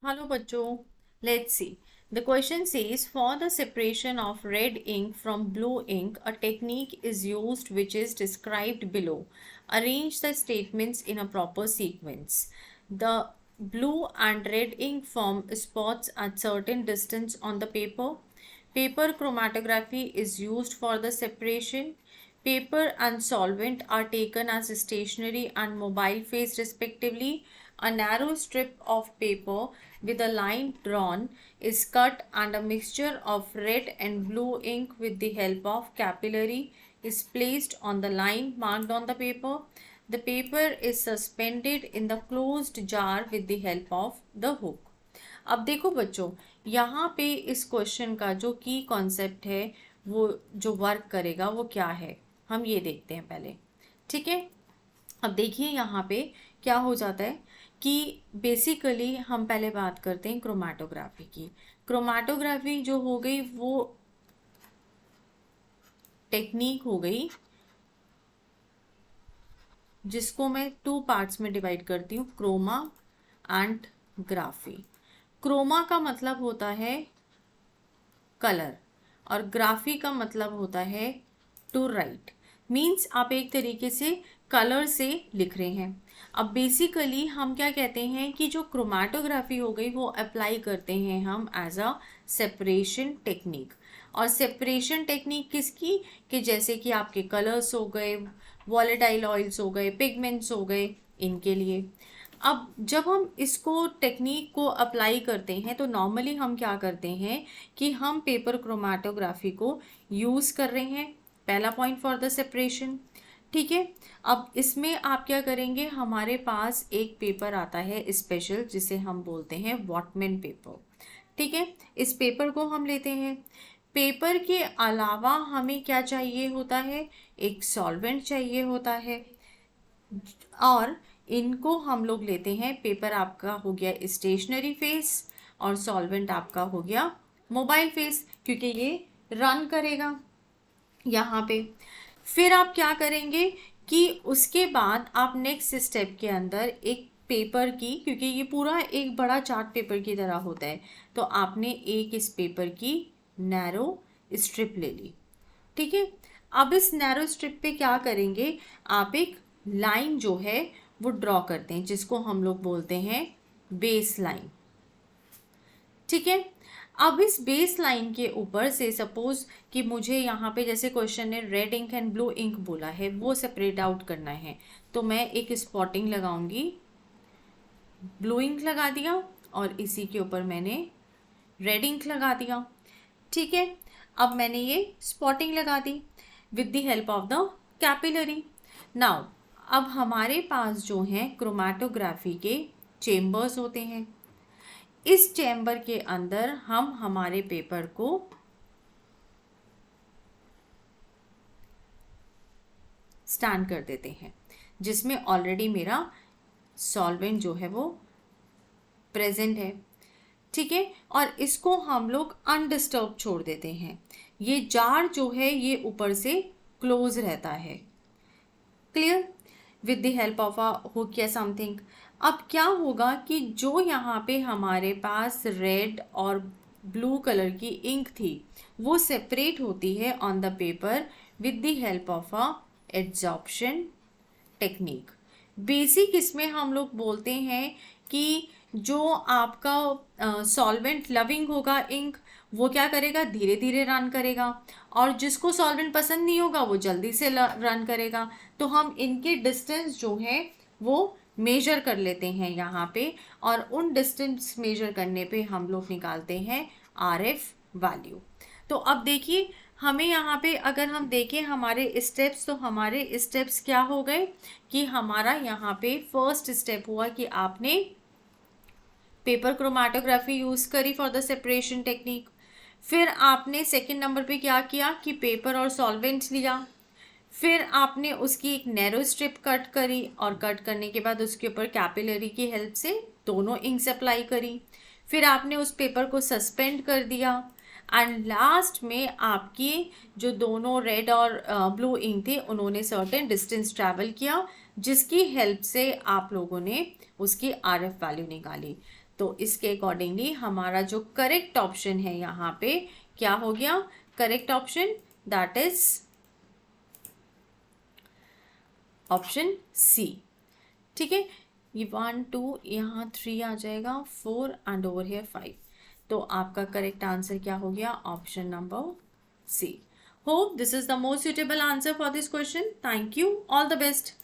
Hello बच्चों, let's see. The question says for the separation of red ink from blue ink, a technique is used which is described below. Arrange the statements in a proper sequence. The blue and red ink form spots at certain distance on the paper. Paper chromatography is used for the separation. Paper and solvent are taken as stationary and mobile phase respectively. A narrow strip of paper with a line drawn is cut and a mixture of red and blue ink with the help of capillary is placed on the line marked on the paper. The paper is suspended in the closed jar with the help of the hook. अब देखो बच्चों, यहाँ पे इस question का जो की concept है वो जो वर्क करेगा वो क्या है, हम ये देखते हैं पहले। ठीक है, अब देखिए यहाँ पे क्या हो जाता है कि बेसिकली हम पहले बात करते हैं क्रोमेटोग्राफी की। क्रोमेटोग्राफी जो हो गई वो टेक्निक हो गई जिसको मैं 2 पार्ट्स में डिवाइड करती हूँ, क्रोमा एंड ग्राफी। क्रोमा का मतलब होता है कलर और ग्राफी का मतलब होता है टू राइट। मीन्स आप एक तरीके से कलर से लिख रहे हैं। अब बेसिकली हम क्या कहते हैं कि जो क्रोमेटोग्राफी हो गई वो अप्लाई करते हैं हम एज अ सेपरेशन टेक्निक। और सेपरेशन टेक्निक किसकी, कि जैसे कि आपके कलर्स हो गए, वॉलेटाइल ऑयल्स हो गए, पिगमेंट्स हो गए, इनके लिए। अब जब हम इसको टेक्निक को अप्लाई करते हैं तो नॉर्मली हम क्या करते हैं कि हम पेपर क्रोमेटोग्राफी को यूज़ कर रहे हैं, पहला पॉइंट फॉर द सेपरेशन। ठीक है, अब इसमें आप क्या करेंगे, हमारे पास एक पेपर आता है स्पेशल जिसे हम बोलते हैं वॉटमैन पेपर। ठीक है, इस पेपर को हम लेते हैं। पेपर के अलावा हमें क्या चाहिए होता है, एक सॉल्वेंट चाहिए होता है, और इनको हम लोग लेते हैं। पेपर आपका हो गया स्टेशनरी फेस और सॉल्वेंट आपका हो गया मोबाइल फेस, क्योंकि ये रन करेगा यहाँ पे। फिर आप क्या करेंगे कि उसके बाद आप नेक्स्ट स्टेप के अंदर एक पेपर की, क्योंकि ये पूरा एक बड़ा चार्ट पेपर की तरह होता है, तो आपने एक इस पेपर की नैरो स्ट्रिप ले ली। ठीक है, अब इस नैरो स्ट्रिप पे क्या करेंगे, आप एक लाइन जो है वो ड्रॉ करते हैं जिसको हम लोग बोलते हैं बेस लाइन। ठीक है, अब इस बेस लाइन के ऊपर से सपोज कि मुझे यहाँ पे जैसे क्वेश्चन ने red ink and blue ink बोला है, वो सेपरेट आउट करना है, तो मैं एक स्पॉटिंग लगाऊंगी, ब्लू इंक लगा दिया और इसी के ऊपर मैंने रेड इंक लगा दिया। ठीक है, अब मैंने ये स्पॉटिंग लगा दी with the help of the capillary. Now अब हमारे पास जो हैं क्रोमेटोग्राफी के चेम्बर्स होते हैं। इस चैम्बर के अंदर हम हमारे पेपर को स्टैंड कर देते हैं, जिसमें ऑलरेडी मेरा सॉल्वेंट जो है वो प्रेजेंट है। ठीक है, और इसको हम लोग अनडिस्टर्ब छोड़ देते हैं। ये जार जो है ये ऊपर से क्लोज रहता है। Clear, with the help of a hook या समथिंग। अब क्या होगा कि जो यहाँ पे हमारे पास रेड और ब्लू कलर की इंक थी वो सेपरेट होती है on the paper with the help of a adsorption technique. Basic इसमें हम लोग बोलते हैं कि जो आपका सॉल्वेंट लविंग होगा इंक, वो क्या करेगा, धीरे धीरे रन करेगा, और जिसको सॉल्वेंट पसंद नहीं होगा वो जल्दी से रन करेगा। तो हम इनके डिस्टेंस जो है वो मेजर कर लेते हैं यहाँ पे, और उन डिस्टेंस मेजर करने पे हम लोग निकालते हैं आरएफ वैल्यू। तो अब देखिए हमें यहाँ पे अगर हम देखें हमारे स्टेप्स, तो हमारे स्टेप्स क्या हो गए कि हमारा यहाँ पे फर्स्ट स्टेप हुआ कि आपने पेपर क्रोमेटोग्राफी यूज़ करी फॉर द सेपरेशन टेक्निक। फिर आपने सेकंड नंबर पे क्या किया कि पेपर और सॉल्वेंट्स लिया। फिर आपने उसकी एक नैरो स्ट्रिप कट करी, और कट करने के बाद उसके ऊपर कैपिलरी की हेल्प से दोनों इंक्स अप्लाई करी। फिर आपने उस पेपर को सस्पेंड कर दिया, एंड लास्ट में आपकी जो दोनों रेड और ब्लू इंक थे उन्होंने सर्टेन डिस्टेंस ट्रैवल किया, जिसकी हेल्प से आप लोगों ने उसकी आरएफ वैल्यू निकाली। तो इसके अकॉर्डिंगली हमारा जो करेक्ट ऑप्शन है यहाँ पे क्या हो गया? Correct option that is option C. ठीक है, ये 1 2 यहाँ 3 आ जाएगा, 4 एंड ओवर हियर 5। तो आपका करेक्ट आंसर क्या हो गया? Option number C. Hope this is the most suitable answer for this question. Thank you, all the best.